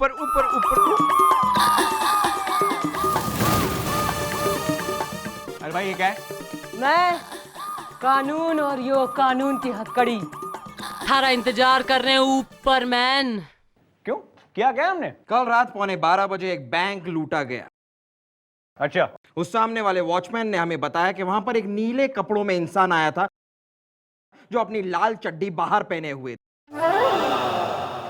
ऊपर ऊपर ऊपर। अरे भाई ये क्या है? मैं कानून और यो कानून की हथकड़ी थारा इंतजार कर रहे हैं ऊपरमैन। क्यों, क्या क्या हमने? कल रात 11:15 एक बैंक लूटा गया। अच्छा। उस सामने वाले वॉचमैन ने हमें बताया कि वहां पर एक नीले कपड़ों में इंसान आया था जो अपनी लाल चड्डी बाहर पहने हुए था।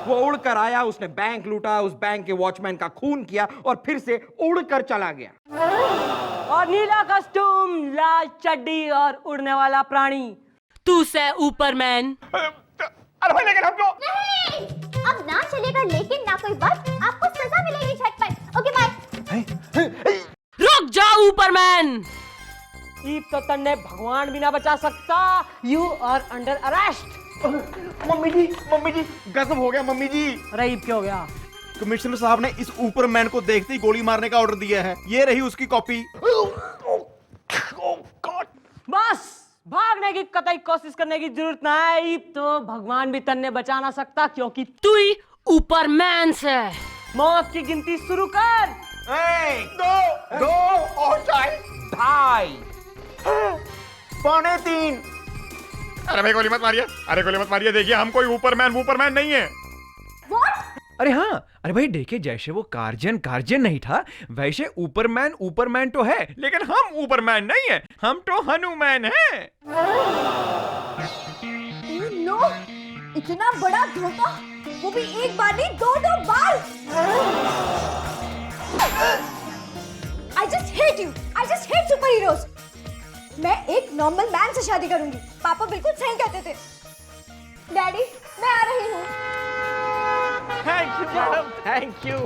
वो उड़कर आया, उसने बैंक लूटा, उस बैंक के वॉचमैन का खून किया और फिर से उड़कर चला गया। और नीला कस्टूम, लाल चड्डी और उड़ने वाला प्राणी तू से ऊपरमैन। अरे भाई लेकिन हम तो नहीं, अब ना चलेगा लेकिन ना कोई बात, आपको सजा मिलेगी झटपट। Okay bye. रुक जाओ ऊपरमैन। ईब तो तन्ने भगवान भी ना बचा सकता। You are under arrest. Mummy ji गजब हो गया मम्मी जी। अरे ईब क्या हो गया? कमिश्नर साहब ने इस ऊपरमैन को देखते ही गोली मारने का ऑर्डर दिया है। ये रही उसकी कॉपी। बस भागने की कतई कोशिश करने की जरूरत ना है। ईब तो भगवान भी तन्ने बचा ना सकता क्योंकि तू ही ऊपरमैन से। मौत की गिनती शुरू कर। दो और शायद 2.5 पौने 3। अरे भाई गोली मत मारिए, देखिए हम कोई ऊपरमैन नहीं है। अरे हाँ, अरे भाई देखिए, जैसे वो गार्जियन नहीं था वैसे ऊपरमैन तो है, लेकिन हम ऊपरमैन नहीं है, हम तो हनुमान हैं। नो, इतना बड़ा धोखा, वो भी एक बार नहीं, दो बार। I just hate super heroes. मैं एक नॉर्मल मैन से शादी करूंगी। पापा बिल्कुल सही कहते थे। डैडी, मैं आ रही हूँ। Thank you madam, thank you.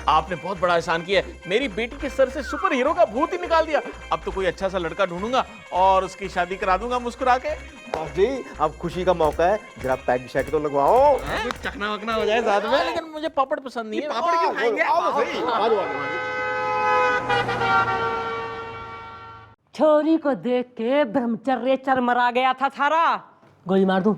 आपने बहुत बड़ा एहसान किया है। मेरी बेटी के सर से सुपर हीरो का भूत ही निकाल दिया। अब तो कोई अच्छा सा लड़का ढूंढूंगा और उसकी शादी करा दूंगा मुस्कुरा के। बाप जी, अब खुशी का मौका है, जरा पैंट शर्ट तो लगवाओ। कुछ चकना वकना हो जाए साथ में। लेकिन मुझे पापड़ पसंद नहीं है। पापड़ क्यों खाएंगे? आओ सही। छोरी को देख के ब्रह्मचर्य चरमरा गया था थारा। गोली मार दूं?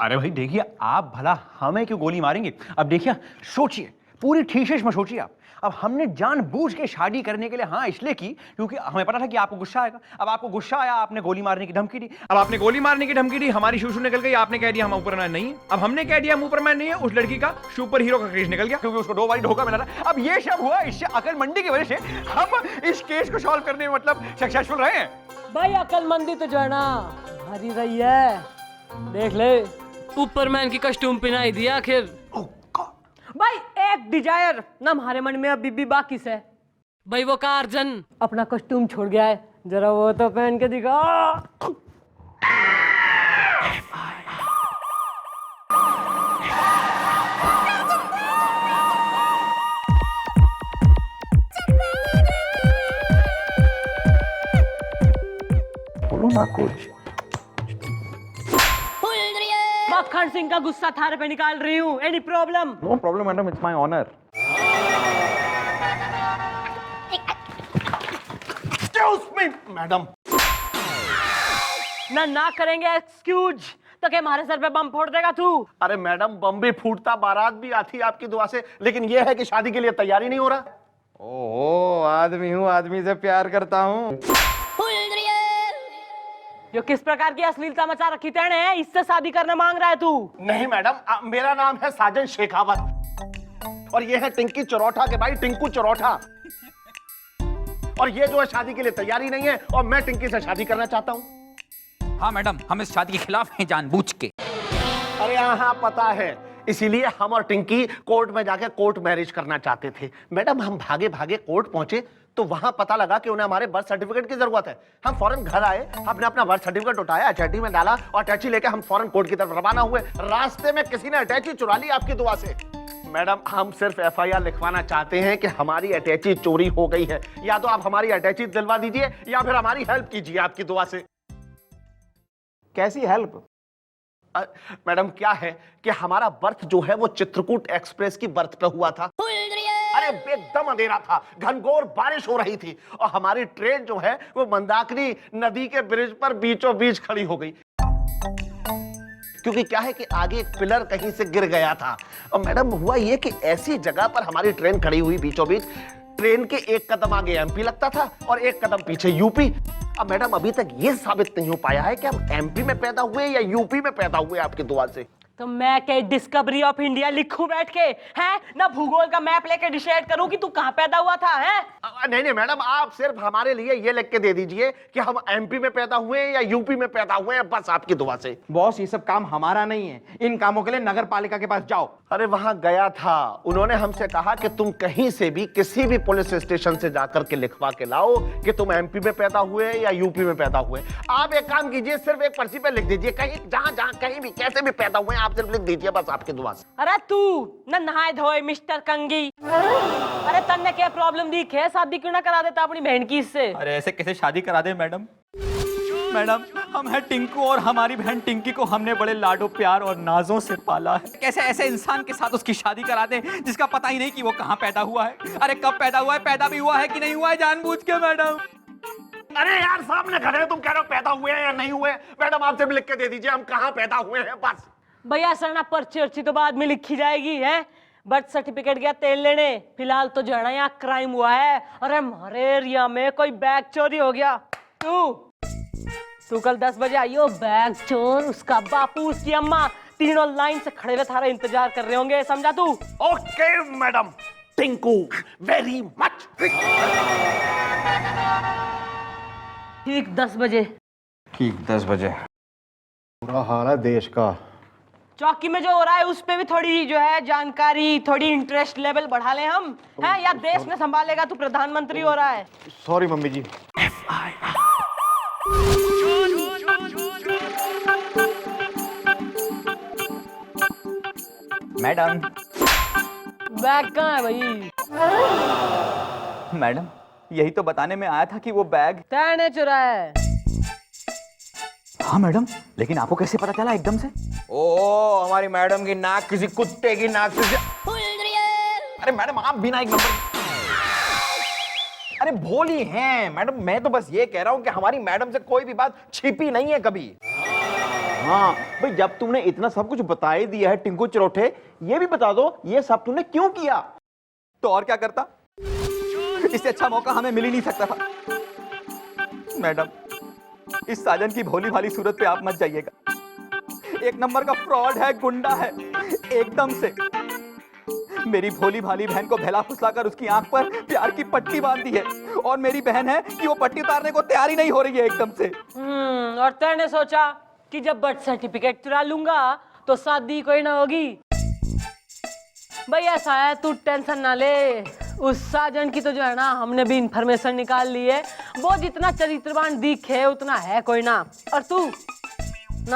अरे भाई देखिए, आप भला हमें क्यों गोली मारेंगे? अब देखिए, सोचिए, पूरी ठीशेश में सोचिए आप। अब हमने जानबूझ के शादी करने के लिए हाँ इसलिए की क्योंकि हमें पता था कि आपको गुस्सा आएगा। अब आपको गुस्सा आया, आपने गोली मारने की धमकी दी। अब आपने गोली मारने की धमकी दी, हमारी शूशू निकल गई, आपने कह दिया हम ऊपरमैन नहीं है। अब हमने कह दिया हम ऊपरमैन नहीं है, उस लड़की का सुपर हीरो का केस निकल गया क्योंकि उसको 2 बार धोखा मिला था। अब ये सब हुआ इससे अकलमंदी की वजह से हम इस केस को सॉल्व करने में मतलब सक्सेसफुल रहे हैं। भाई अकलमंदी तो जो है ना भरी रही है। देख ले, ऊपरमैन की कस्टूम पहनाई दिया आखिर। भाई एक डिजायर ना हमारे मन में अभी भी बाकी से। भाई वो कार्जन अपना कस्टूम छोड़ गया है, जरा वो तो पहन के दिखा। बोलो ना कुछ। मक्खन सिंह का गुस्सा थारे पे निकाल रही हूँ। Any problem? No problem madam, it's my honour. Excuse me madam. ना करेंगे एक्सक्यूज तो क्या हमारे सर पे बम फोड़ देगा तू? अरे मैडम, बम भी फूटता, बारात भी आती आपकी दुआ से, लेकिन यह है कि शादी के लिए तैयारी नहीं हो रहा। ओहो, आदमी हूँ, आदमी से प्यार करता हूँ। जो किस प्रकार की अश्लीलता मचा रखी तेने, इससे शादी करना मांग रहा है तू? नहीं मैडम, मेरा नाम है साजन शेखावत और ये है टिंकी चरौठा के भाई टिंकू चरौठा। और ये जो है शादी के लिए तैयारी नहीं है और मैं टिंकी से शादी करना चाहता हूँ। हाँ मैडम, हम इस शादी के खिलाफ हैं जानबूझ के। अरे हाँ पता है, इसीलिए हम और टिंकी कोर्ट में जाके कोर्ट मैरिज करना चाहते थे। मैडम, हम भागे भागे कोर्ट पहुंचे तो वहां पता लगा कि उन्हें हमारे बर्थ सर्टिफिकेट की जरूरत है। हम फौरन घर आए, हमने अपना बर्थ सर्टिफिकेट उठाया, अटैची में डाला और अटैची लेके हम फौरन कोर्ट की तरफ रवाना हुए। रास्ते में किसी ने अटैची चुरा ली आपकी दुआ से। मैडम, हम सिर्फ एफआईआर लिखवाना चाहते हैं कि हमारी अटैची चोरी हो गई है। या तो आप हमारी अटैची दिलवा दीजिए या फिर हमारी हेल्प कीजिए आपकी दुआ से। कैसी हेल्प? मैडम, क्या है कि हमारा बर्थ जो है वो चित्रकूट एक्सप्रेस की बर्थ पे हुआ था। अरे एकदम अंधेरा था, घनघोर बारिश हो रही थी और हमारी ट्रेन जो है वो मंदाकिनी नदी के ब्रिज पर बीचों बीच खड़ी हो गई। क्योंकि क्या है कि आगे एक पिलर कहीं से गिर गया था। और मैडम हुआ ये कि ऐसी जगह पर हमारी ट्रेन खड़ी हुई बीचों बीच, ट्रेन के एक कदम आगे एमपी लगता था और एक कदम पीछे यूपी। अब मैडम अभी तक ये साबित नहीं हो पाया है कि हम एमपी में पैदा हुए या यूपी में पैदा हुए आपकी दुआ से। तो मैं क्या डिस्कवरी ऑफ इंडिया लिखूं बैठ के, हैं ना भूगोल का मैप लेके डिसाइड करूं कि तू कहां पैदा हुआ था, हैं? नहीं मैडम, आप सिर्फ हमारे लिए ये लिख के दे दीजिए कि हम एमपी में पैदा हुए या यूपी में पैदा हुए हैं, बस आपकी दुआ से। बॉस ये सब काम हमारा नहीं है, इन कामों के लिए नगर पालिका के पास जाओ। अरे वहां गया था, उन्होंने हमसे कहा कि तुम कहीं से भी किसी भी पुलिस स्टेशन से जाकर के लिखवा के लाओ कि तुम एमपी में पैदा हुए या यूपी में पैदा हुए। आप एक काम कीजिए, सिर्फ एक पर्ची पे लिख दीजिए, कहीं जहां जहां कहीं भी कैसे भी पैदा हुए आप सिर्फ लिख दीजिए, बस आपकी दुआ से। अरे तू न नहाए धोए मिस्टर कंगी, अरे तन्ने क्या प्रॉब्लम दी है, शादी क्यों ना करा देता अपनी बहन की इससे? अरे ऐसे कैसे शादी करा दे मैडम? मैडम हम हैं टिंकू और हमारी बहन टिंकी को हमने बड़े लाडो प्यार और नाजों से पाला है। कैसे ऐसे इंसान के साथ उसकी शादी करा दे जिसका पता ही नहीं कि वो कहाँ पैदा हुआ है? अरे कब पैदा हुआ है, पैदा भी हुआ है कि नहीं हुआ है जानबूझ के मैडम? अरे यार सामने खड़े हैं, तुम कह रहे हो पैदा हुए हैं या नहीं हुए? मैडम आप सिर्फ लिख के दे दीजिए हम कहाँ पैदा हुए हैं, बस। भैया सरना पर्ची अर्ची तो बाद में लिखी जाएगी, है? बर्थ सर्टिफिकेट गया तेल लेने, फिलहाल तो जो है ना यहाँ क्राइम हुआ है। अरे हमारे एरिया में कोई बैग चोरी हो गया। तू कल 10 बजे आइयो, बैग चोर, उसका बापू, उसकी अम्मा, तीनों लाइन से खड़े हुए थारा इंतजार कर रहे होंगे, समझा तू? Okay madam, Tinku very much. ठीक 10 बजे। ठीक 10 बजे। बुरा हाल है देश का। चौकी में जो हो रहा है उस पे भी थोड़ी जो है जानकारी, थोड़ी इंटरेस्ट लेवल बढ़ा ले हम, हैं? या देश में संभालेगा, तू प्रधानमंत्री हो रहा है। सॉरी मम्मी जी। मैडम बैग कहाँ है भाई? मैडम यही तो बताने में आया था कि वो बैग तैने चुराया है। हाँ मैडम, लेकिन आपको कैसे पता चला एकदम से? ओ हमारी मैडम की नाक किसी कुत्ते की नाक से। अरे मैडम आप बिना एक नंबर। अरे भोली हैं मैडम, मैं तो बस ये कह रहा हूँ कि हमारी मैडम से कोई भी बात छिपी नहीं है कभी। हाँ भाई, जब तुमने इतना सब कुछ बता ही दिया है टिंकू चरोठे, ये भी बता दो ये सब तुमने क्यों किया? तो और क्या करता? इससे अच्छा मौका हमें मिल ही नहीं सकता था। मैडम इस साजन की भोली भाली सूरत पे आप मत जाइएगा। एक नंबर का फ्रॉड है, गुंडा है एकदम से। मेरी भोली भाली बहन को भला फुसलाकर उसकी आंख पर प्यार की पट्टी बांध दी है, और मेरी बहन है कि वो पट्टी उतारने को तैयार ही नहीं हो रही है एकदम से। और तैने सोचा कि जब बर्थ सर्टिफिकेट चुरा लूंगा तो शादी कोई ना होगी। भाई ऐसा है, तू टेंशन ना ले, उस साजन की तो जो है ना हमने भी इंफॉर्मेशन निकाल ली है। वो जितना चरित्रवान दिखे उतना है कोई ना। और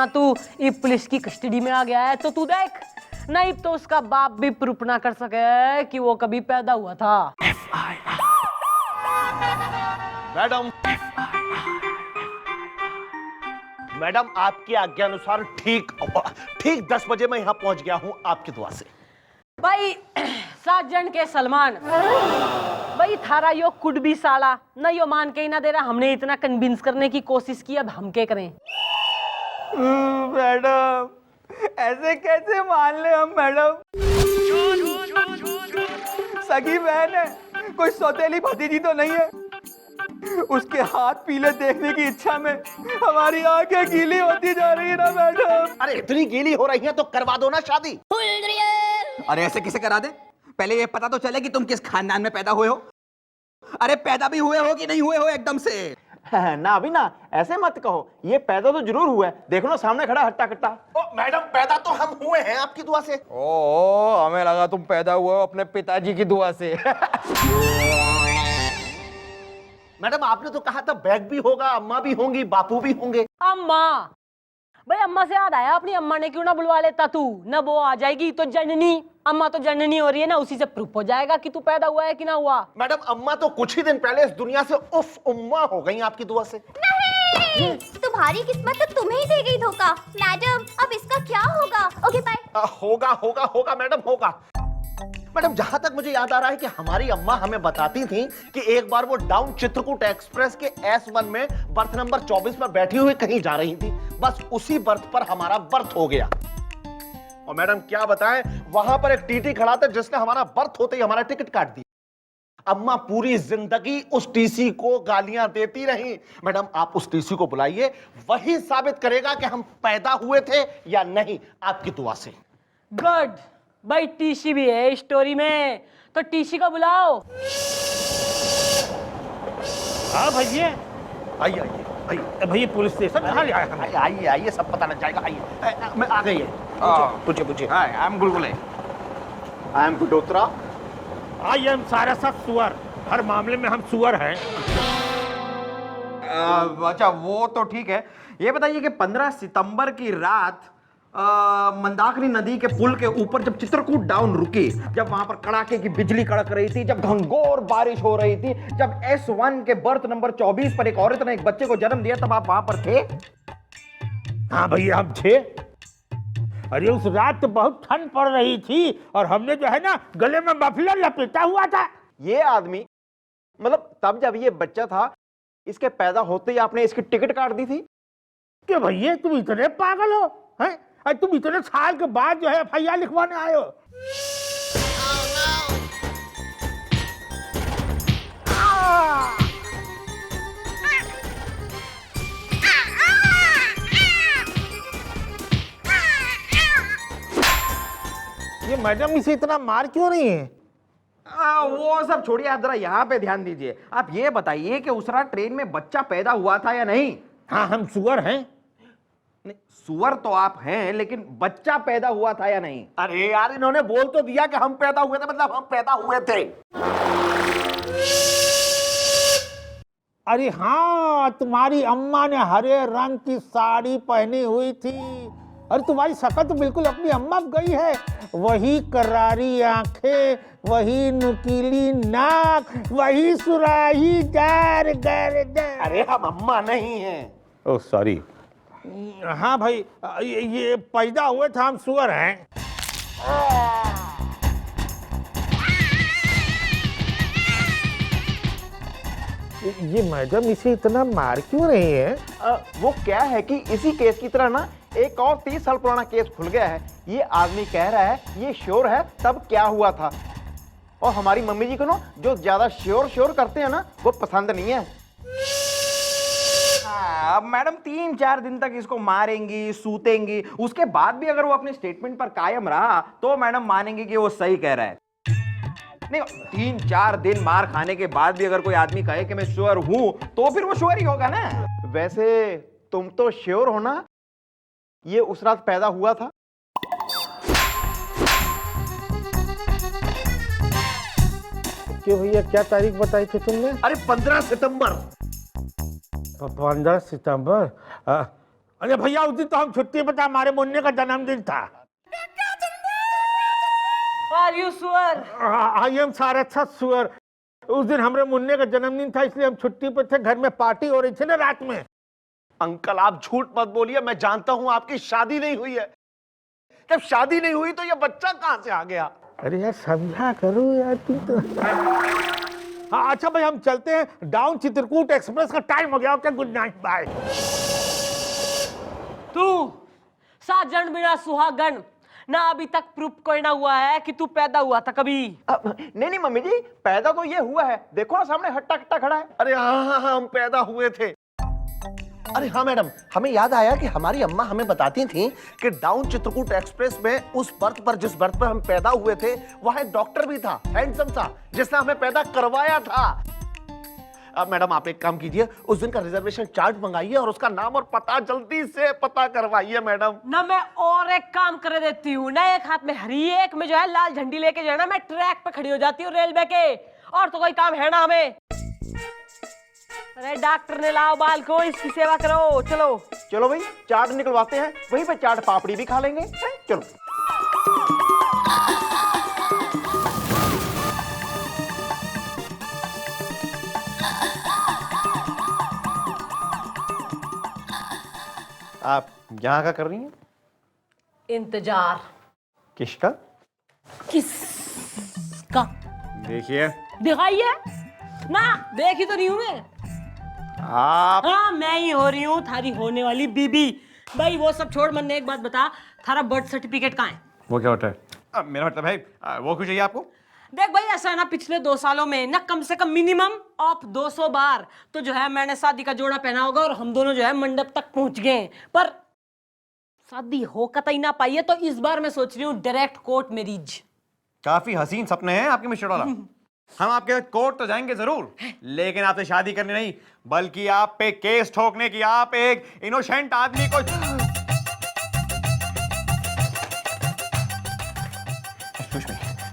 तू ये पुलिस की कस्टडी में आ गया है तो तू देख, नहीं तो उसका बाप भी प्रूफ ना कर सके कि वो कभी पैदा हुआ था। मैडम आपकी आज्ञा अनुसार ठीक 10 बजे मैं यहाँ पहुंच गया हूँ आपकी दुआ से। भाई साजन के सलमान, भाई थारा यो कुड भी साला ना, यो मान के ही ना दे रहा। हमने इतना कन्विंस करने की कोशिश की, अब हम क्या करें? मैडम ऐसे कैसे मान ले हम? मैडम सगी बहन है, कोई सौतेली भतीजी तो नहीं है। उसके हाथ पीले देखने की इच्छा में हमारी आंखें गीली होती जा रही है ना मैडम। अरे इतनी गीली हो रही है तो करवा दो ना शादी। अरे ऐसे किसे करा दे? पहले ये पता तो चले कि तुम किस खानदान में पैदा हुए हो। अरे पैदा भी हुए हो कि नहीं हुए हो एकदम से? ना अभी ना ऐसे मत कहो, ये पैदा तो जरूर हुआ है। देखो ना सामने खड़ा हट्टा कट्टा। ओ मैडम पैदा तो हम हुए हैं आपकी दुआ से। ओ हमें लगा तुम पैदा हुए हो अपने पिताजी की दुआ से। मैडम आपने तो कहा था बैग भी होगा, अम्मा भी होंगी, बापू भी होंगे। अम्मा? भाई अम्मा से याद आया, अपनी अम्मा ने क्यों ना बुलवा लेता तू? ना वो आ जाएगी तो जननी, अम्मा तो जननी हो रही है ना, उसी से प्रूफ हो जाएगा कि तू पैदा हुआ है कि ना हुआ। मैडम अम्मा तो कुछ ही दिन पहले इस दुनिया से उफ उम्मा हो गई आपकी दुआ से। नहीं, तुम्हारी किस्मत तो तुम्हें ही दे गई धोखा। मैडम अब इसका क्या होगा? Okay bye. होगा होगा होगा मैडम होगा। मैडम जहां तक मुझे याद आ रहा है कि हमारी अम्मा हमें बताती थी कि एक बार वो डाउन चित्रकूट एक्सप्रेस के S1 में बर्थ नंबर 24 पर बैठी हुई कहीं जा रही थी, बस उसी बर्थ पर हमारा बर्थ हो गया। और मैडम क्या बताएं, वहां पर एक टीटी खड़ा था जिसने हमारा बर्थ होते ही हमारा टिकट काट दिया। अम्मा पूरी जिंदगी उस टीसी को गालियां देती रही। मैडम आप उस टीसी को बुलाइए, वही साबित करेगा कि हम पैदा हुए थे या नहीं, आपकी दुआ से। गुड भाई, टीसी भी है इस स्टोरी में, तो टीसी को बुलाओ। हाँ भैया, आइए आइए आइए भैया पुलिस स्टेशन कहाँ ले आए हमें? आइए आइए, सब पता लग जाएगा। आइए मैं आ गई है। पूछिए पूछिए। आई एम गुलगुले। आई एम गुडोत्रा। आई एम सारा सा सुअर, हर मामले में हम सुअर हैं। अच्छा वो तो ठीक है, ये बताइए कि 15 सितंबर की रात मंदाकिनी नदी के पुल के ऊपर जब चित्रकूट डाउन रुकी, जब वहां पर कड़ाके की बिजली कड़क रही थी, जब घंघोर बारिश हो रही थी, जब S1 के बर्थ नंबर 24 पर एक औरत ने एक बच्चे को जन्म दिया, तब आप वहां पर थे? हाँ भैया हम थे। अरे उस रात तो बहुत ठंड पड़ रही थी और हमने जो है ना गले में मफलर लपेटा हुआ था। ये आदमी, मतलब तब जब ये बच्चा था, इसके पैदा होते ही आपने इसकी टिकट काट दी थी? कि भैया तुम इतने पागल हो हैं? अरे तुम इतने साल के बाद जो है FIR लिखवाने आए हो। ये मैडम इसे इतना मार क्यों रही है? वो सब छोड़िए, आप जरा यहाँ पे ध्यान दीजिए। आप ये बताइए कि उस रात ट्रेन में बच्चा पैदा हुआ था या नहीं? हाँ हम सुअर हैं। नहीं, सुअर तो आप हैं, लेकिन बच्चा पैदा हुआ था या नहीं? अरे यार इन्होंने बोल तो दिया कि हम पैदा हुए थे, मतलब हम पैदा हुए थे। अरे हाँ, तुम्हारी अम्मा ने हरे रंग की साड़ी पहनी हुई थी। अरे तुम्हारी शक्ल तो बिल्कुल अपनी अम्मा गई है। वही करारी आंखें, वही नुकीली नाक, वही सुराहीदार गर्दन। अरे हम अम्मा नहीं हैं। Oh sorry. हाँ भाई, ये पैदा हुए थे, हम सुअर हैं। ये मैडम इसे इतना मार क्यों रही है? वो क्या है कि इसी केस की तरह ना एक और 30 साल पुराना केस खुल गया है। ये आदमी कह रहा है ये श्योर है तब क्या हुआ था, और हमारी मम्मी जी को ना जो ज्यादा श्योर करते हैं ना वो पसंद नहीं है। अब मैडम 3-4 दिन तक इसको मारेंगी, सूतेंगी, उसके बाद भी अगर वो अपने स्टेटमेंट पर कायम रहा तो मैडम मानेंगे कि वो सही कह रहा है। नहीं, 3-4 दिन मार खाने के बाद भी अगर कोई आदमी कहे कि मैं श्योर हूं तो फिर वो श्योर ही होगा ना। वैसे तुम तो श्योर हो ना ये उस रात पैदा हुआ था? क्यों भैया, क्या तारीख बताई थी तुमने? अरे 15 सितंबर। 15 सितंबर। अरे भैया उस दिन तो हम छुट्टी पर थे, हमारे मुन्ने का जन्मदिन था। आर यू सुअर? आई एम सारसा सुअर। उस दिन हमारे मुन्ने का जन्मदिन था, इसलिए हम छुट्टी पर थे। घर में पार्टी हो रही थी ना रात में। अंकल आप झूठ मत बोलिए, मैं जानता हूं आपकी शादी नहीं हुई है। जब शादी नहीं हुई तो ये बच्चा कहां से आ गया? अरे यार समझा करो यार तुम तो। हाँ अच्छा भाई, हम चलते हैं। डाउन चित्रकूट एक्सप्रेस का टाइम हो गया। Okay, good night, bye. तू 7 जन बिना सुहागन ना, अभी तक प्रूफ कोई ना हुआ है कि तू पैदा हुआ था कभी। नहीं मम्मी जी, पैदा तो ये हुआ है, देखो ना सामने हट्टा कट्टा खड़ा है। अरे हाँ हम पैदा हुए थे। अरे हाँ मैडम, हमें याद आया कि हमारी अम्मा हमें बताती थी कि डाउन चित्रकूट एक्सप्रेस में उस बर्थ पर जिस बर्थ पर हम पैदा हुए थे वहां एक डॉक्टर भी था, हैंडसम सा, जिसने हमें पैदा करवाया था। अब मैडम आप एक काम कीजिए, उस दिन का रिजर्वेशन चार्ट मंगाइए और उसका नाम और पता जल्दी से पता करवाइए मैडम। ना मैं और एक काम कर देती हूँ ना, एक हाथ में हरी एक में जो है लाल झंडी लेके जो है ना मैं ट्रैक पे खड़ी हो जाती हूँ रेलवे के, और तो कोई काम है ना हमें। अरे डॉक्टर ने लाओ बाल को, इसकी सेवा करो। चलो चलो भाई, चाट निकलवाते हैं, वहीं पे चाट पापड़ी भी खा लेंगे। चलो आप यहाँ का कर रही हैं? इंतजार। किसका? किस का देखिए दिखाइए ना, देख ही तो रही हूँ मैं। आप हाँ, मैं ही हो रही हूँ थारी होने वाली बीबी। भाई वो सब छोड़, मन ने एक बात बता, थारा बर्थ सर्टिफिकेट कहाँ है? वो क्या होता है? मेरा मतलब है वो क्यों चाहिए आपको? देख भाई, ऐसा है ना, पिछले 2 सालों में ना कम से कम मिनिमम ऑफ 200 बार तो जो है मैंने शादी का जोड़ा पहना होगा और हम दोनों जो है मंडप तक पहुंच गए, पर शादी हो कतई ना पाई है। तो इस बार मैं सोच रही हूँ डायरेक्ट कोर्ट मैरिज। काफी हसीन सपने हैं आपके मिस्टर डॉलर। हम आपके कोर्ट तो जाएंगे जरूर, लेकिन आपसे शादी करनी नहीं, बल्कि आप पे केस ठोकने की। आप एक इनोसेंट आदमी को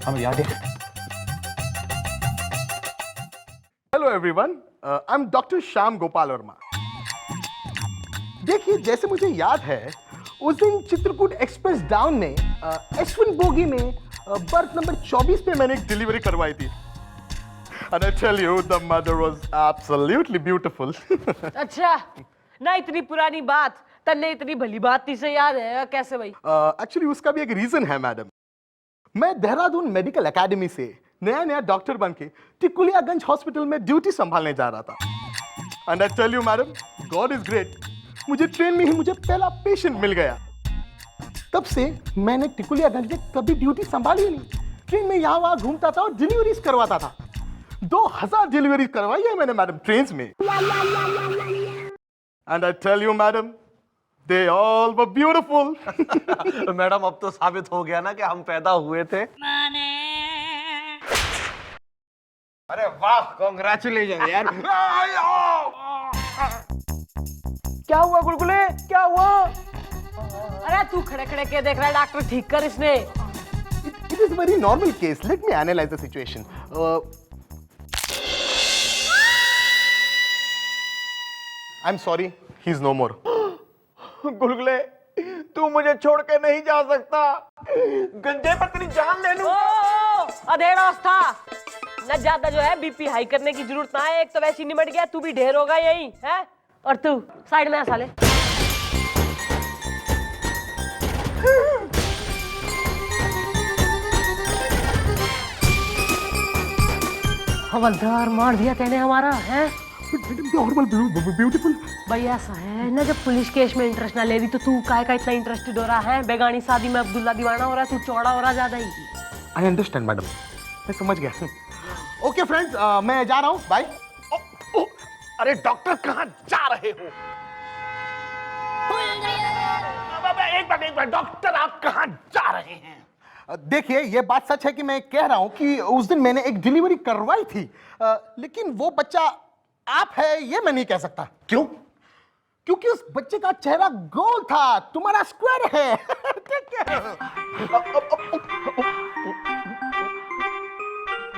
हम याद है। Hello everyone, I am doctor Shyam Gopal Verma. देखिए, जैसे मुझे याद है, उस दिन चित्रकूट एक्सप्रेस डाउन में S1 बोगी में बर्थ नंबर 24 पे मैंने एक डिलीवरी करवाई थी। And I tell you, the mother was absolutely beautiful. अच्छा ना, इतनी पुरानी बात तन्ने इतनी भली बात थी से याद है कैसे भाई? एक्चुअली उसका भी एक रीजन है मैडम। मैं देहरादून मेडिकल एकेडमी से नया नया डॉक्टर बन के टिकुलियागंज हॉस्पिटल में ड्यूटी संभालने जा रहा था। And I tell you madam, God is great. मुझे ट्रेन में ही मुझे पहला पेशेंट मिल गया। तब से मैंने टिकुलियागंज में कभी ड्यूटी संभाली नहीं। ट्रेन में यहाँ वहाँ घूमता था और डिलीवरीज करवाता था। 2000 डिलीवरी करवाई है मैंने मैडम ट्रेन में। And I tell you madam, they all were beautiful. Madam अब तो साबित हो गया ना कि हम पैदा हुए थे। अरे वाह, कांग्रेचुलेशन यार। क्या हुआ गुलगुले, क्या हुआ? अरे तू खड़े खड़े के देख रहा है, डॉक्टर ठीक कर इसने। It is a very normal case. Let me analyze the situation. I'm sorry, he's no more. गुलगुले, तू मुझे छोड़ के नहीं जा सकता। गंजे पर तेरी जान ले लूं। अधेड़ा था न, ज्यादा जो है बीपी हाई करने की जरूरत ना है। एक तो वैसे ही निमट गया, तू भी ढेर होगा यही है। और तू साइड में आ साले। हवलदार मार दिया तेने हमारा है। ब्यूटीफुल। भाई ऐसा है ना, जब पुलिस केस में इंटरेस्ट ना ले रही तो तू काय का इतना इंटरेस्टेड हो रहा है? बेगानी शादी में अब्दुल्ला दीवाना हो रहा है, तू चौड़ा हो रहा ज्यादा ही। आई अंडरस्टैंड मैडम, मैं समझ गया। ओके फ्रेंड्स, मैं जा रहा हूँ, बाय। अरे डॉक्टर कहाँ जा रहे हो? एक बार डॉक्टर, आप कहाँ जा रहे हैं? देखिए, ये बात सच है कि मैं कह रहा हूँ कि उस दिन मैंने एक डिलीवरी करवाई थी, लेकिन वो बच्चा आप है ये मैं नहीं कह सकता। क्यों? क्योंकि उस बच्चे का चेहरा गोल था, तुम्हारा स्क्वायर है। ठीक है?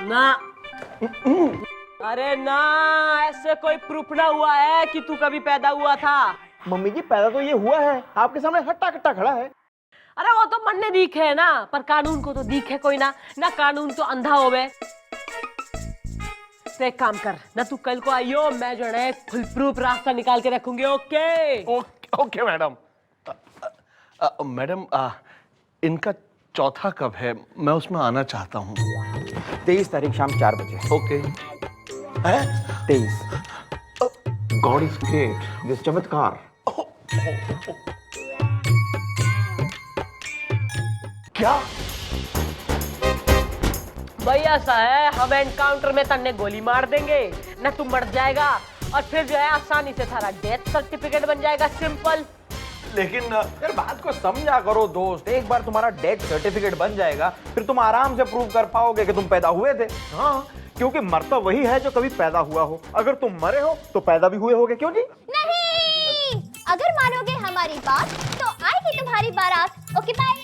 ना अरे ना, ऐसे कोई प्रूफ ना हुआ है कि तू कभी पैदा हुआ था। मम्मी जी, पैदा तो ये हुआ है, आपके सामने हट्टा कट्टा खड़ा है। अरे वो तो मन ने दिखे है ना, पर कानून को तो दिखे कोई ना। ना कानून तो अंधा होवे। तो एक काम कर ना, तू कल को आइयो, मैं जो है फुल प्रूफ रास्ता निकाल के रखूंगी। Okay okay madam. मैडम, इनका चौथा कब है? मैं उसमें आना चाहता हूँ। 23 तारीख शाम 4 बजे। ओके। है 23। गॉड इज ग्रेट, दिस चमत्कार। क्या? भाई ऐसा है, हम एनकाउंटर में तन्ने गोली मार देंगे ना, तू मर जाएगा और फिर जो है आसानी से थारा डेथ सर्टिफिकेट बन जाएगा। सिंपल। लेकिन यार बात को समझा करो दोस्त, एक बार तुम्हारा डेथ सर्टिफिकेट बन जाएगा, फिर तुम आराम से प्रूव कर पाओगे कि तुम पैदा हुए थे। हाँ, क्योंकि मरता वही है जो कभी पैदा हुआ हो। अगर तुम मरे हो तो पैदा भी हुए होगे। क्यों जी? नहीं, अगर मानोगे हमारी बात तो आएगी तुम्हारी बारात। Okay bye.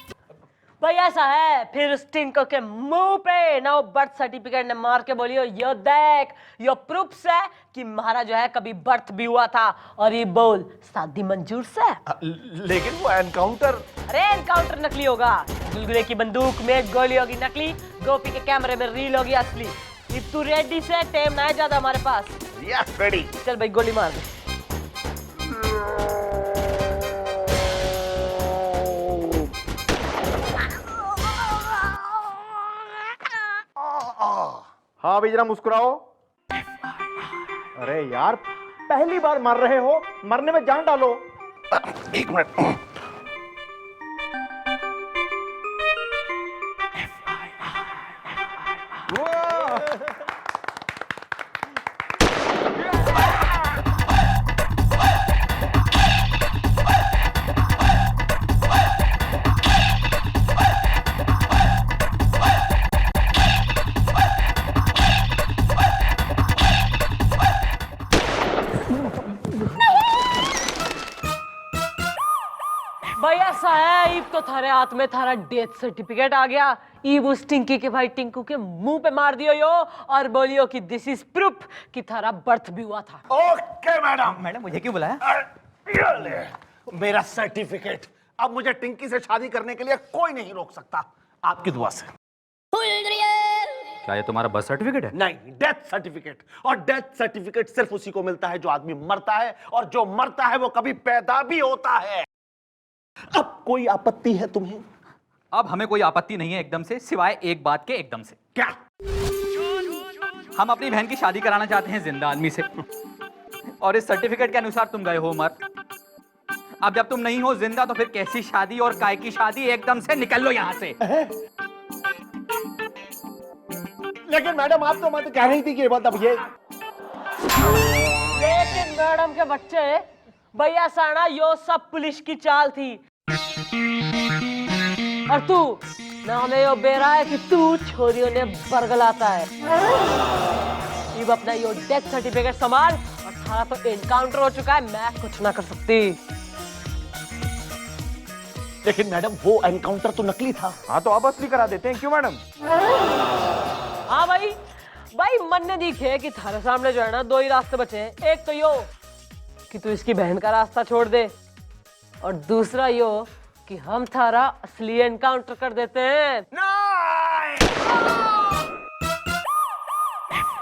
भाई ऐसा है, फिर उस टिंको के मुंह पे ना वो बर्थ सर्टिफिकेट ने मार के बोलियो, यो देख, यो प्रूफ है कि हमारा जो है कभी बर्थ भी हुआ था। और ये बोल, शादी मंजूर से। लेकिन वो एनकाउंटर। अरे एनकाउंटर नकली होगा। गुलगुले की बंदूक में गोली होगी नकली, गोपी के कैमरे में रील होगी असली। इफ तू रेडी से, टाइम ना है ज्यादा हमारे पास। Yes, ready. चल भाई, गोली मार दे। हाँ भी जरा मुस्कुराओ। अरे यार पहली बार मर रहे हो, मरने में जान डालो। एक मिनट। भैया साहब तो थारे हाथ में थारा डेथ सर्टिफिकेट आ गया। ईब उस टिंकी के भाई टिंकू के मुंह पे मार दियो यो और बोलियो कि दिस इज प्रूफ कि थारा बर्थ भी हुआ था। Okay madam. मैडम मुझे क्यों बुलाया? ये ले, मेरा सर्टिफिकेट। अब मुझे टिंकी से शादी करने के लिए कोई नहीं रोक सकता, आपकी दुआ से। क्या ये तुम्हारा बर्थ सर्टिफिकेट है? नहीं, डेथ सर्टिफिकेट। और डेथ सर्टिफिकेट सिर्फ उसी को मिलता है जो आदमी मरता है, और जो मरता है वो कभी पैदा भी होता है। अब कोई आपत्ति है तुम्हें? अब हमें कोई आपत्ति नहीं है एकदम से, सिवाय एक बात के एकदम से। क्या? हम अपनी बहन की शादी कराना चाहते हैं जिंदा आदमी से, और इस सर्टिफिकेट के अनुसार तुम गए हो मर। अब जब तुम नहीं हो जिंदा तो फिर कैसी शादी और काय की शादी? एकदम से निकल लो यहाँ से। लेकिन मैडम आप तो मत कह रही थी कि मतलब ये। लेकिन मैडम के बच्चे भैया साना यो सब पुलिस की चाल थी। और तू ना हमें यो बेरा है कि तू छोरियों ने बरगलाता है। अब अपना यो डेथ सर्टिफिकेट संभाल, और थारा तो एनकाउंटर हो चुका है, मैं कुछ ना कर सकती। लेकिन मैडम वो एनकाउंटर तो नकली था। हाँ तो अब असली करा देते हैं, क्यों मैडम? हाँ भाई मन ने दिखे कि थारे सामने जो है ना दो ही रास्ते बचे हैं। एक तो यो कि तू इसकी बहन का रास्ता छोड़ दे, और दूसरा यो कि हम थारा असली एनकाउंटर कर देते हैं। नहीं!